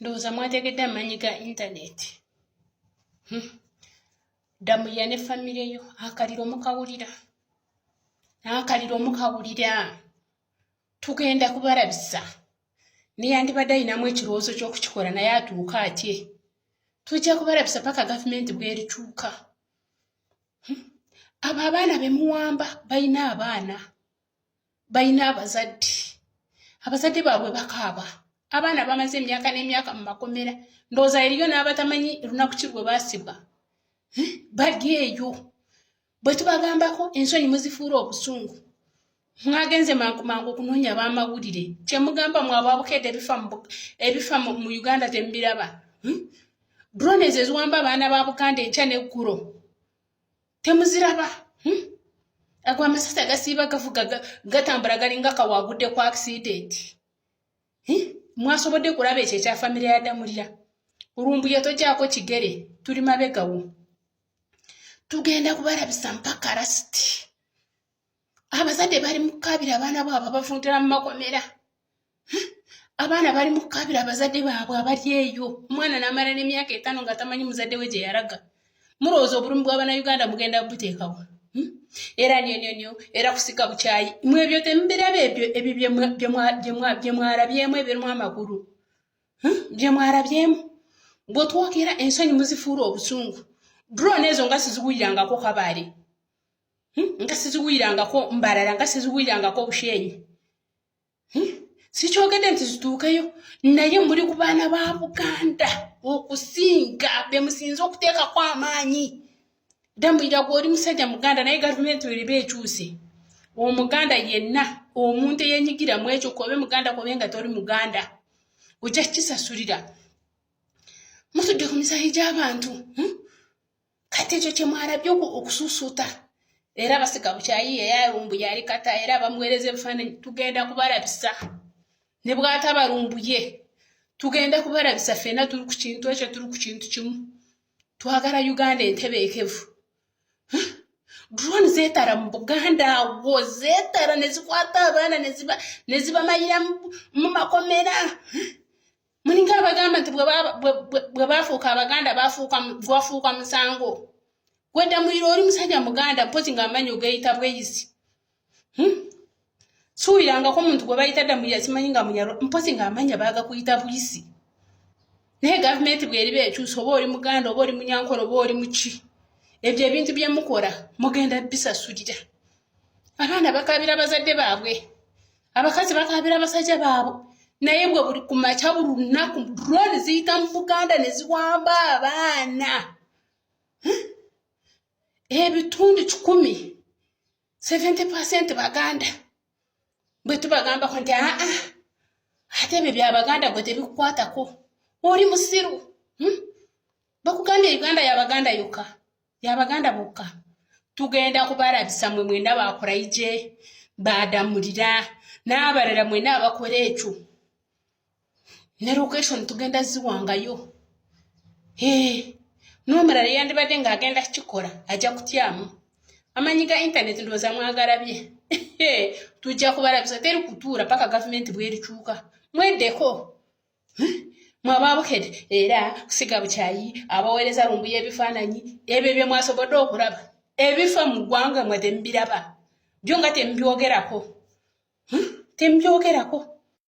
Ndoza mwategedde amanyi ga internet. Damu yane family yo akaliro mukawulira. Akaliro mukawulira. Tugenda kubarabisa. Niyandibadde ayinamu ekirowoozo ky'okukikola naye atuuka atye. Tujja kubarabisa paka gavumenti bw'erikyuka. Abo abaana be muwamba balina abaana. Balina abazadde. Abazadde baabwe bakaaba. Abaana bamaze emyaka n'emyaka mu makomera. Ndowooza eriyo n'abatamanyi lunaku ki lwe baasibwa. Bali eyo. Bwe tubagambako ensonyi muzifuula obusungu. Mwagenze mangu okunoonya ab'amawulire. Kye mugamba mwabo abukedde ebifa mu Uganda tembiraba. Drone ezo eziwamba abaana ba Buganda enkya n'eggulo. Temuziraba. Ago amasasi agasiiba gavuga gatambula galinga kawagudde ku accident. Mwasobodde kulaba ekyo ekya famire ya Damulira. Olumbuye tojjaako kigere tuli mabegawo. Tugenda kubarabisa mpaka lasiti. Abazadde bali mukabira abaana baabwe abavuntira mu makomera. Abaana bali mukabira abazadde baabwe abali eyo. Omwana n'amala n'emyaka 5 nga tamanyi muzadde we gye yalaga. Mulowooza obulumi bw'Abannayuganda mugenda buteekawo. Era nyo era kusika bukyayi. Mwe ebyo temubiraba ebyo bye mwalabyemu ebirimu amakulu. Bye mwalabyemu. Bwe twogera ensonyi muzifuula obusungu. Drone ezo nga sizigwirangako Kabaale. Nga sizigwirangako Mbarara, nga sizigwirangako Bushenyi. Sikyogedde nti zituukeyo naye muli ku baana ba Buganda okusinga be musinze okuteekako amaanyi. Damulira gw'oli musajja Muganda naye gavumenti eriba ekyuse. Omuganda yenna omuntu eyenyigira mu ekyo kobe Muganda kobe nga toli Muganda. Ojja kisasulira. Mutudde ku misayi gy'abantu. Kati ekyo kye mwalabye okusuusuuta. Era basika bukyayi yayalumbuye ali kata era bamuweereza ebifaananyi tugenda kubalabisa. Ne bw'atabalumbuye tugenda kubalabisa ffenna tuli ku kintu ekyo tuli ku kintu kimu. Twagala Uganda entebeekevu. Drone zeetala mu Buganda awo zeetala ne zikwata abaana ne zibamayira mu makomera. Muninga abagamba nti bwe baafuuka Abaganda bafuuka musango. Gwe Damulira oli musajja Muganda mpozi ng'amanyi ogeyita bweyisi. Suuyirangako omuntu gwe bayita Damulira simanyi nga munyalo mpozi ng'amanya baaga kuyita buyisi. Naye gavumenti bw'eriba ekyusa oba oli Muganda oba oli Munyankole oba oli muki. Ebyo ebintu bye mukola mugenda bisasulira. Abaana bakabira abazadde baabwe. Abakazi bakabira abasajja baabwe. Naye bwe buli ku makya buli lunaku drone ziyita mu Buganda ne ziwamba abaana. Ebitundu 10 70% Baganda. Bwe tubagambako nti ate ebyo by'Abaganda gwe tebikukwatako. Oli musiru. Bakugambye Uganda y'Abaganda yokka. Y'Abaganda bokka. Tugenda kubalabisa mwe mwenda bakolayije Badamulira n'abalala mwena abakola ekyo. Ne location tugenda ziwangayo. N'omulala yandibadde ng'agenda kukikola ajja kutyamu. Amanyi ga internet ndowooza mwagalabye. Tujja kubalabisa teri kutuula paka gavumenti bw'erikyuka. Mweddeko. Mwababukedde era kusiga bukyayi abaweereza lumbuye ebifaananyi ebyo bye mwasobodde okulaba. Ebifa mu ggwanga mwe temubiraba. Byo nga temubyogerako. Temubyogerako.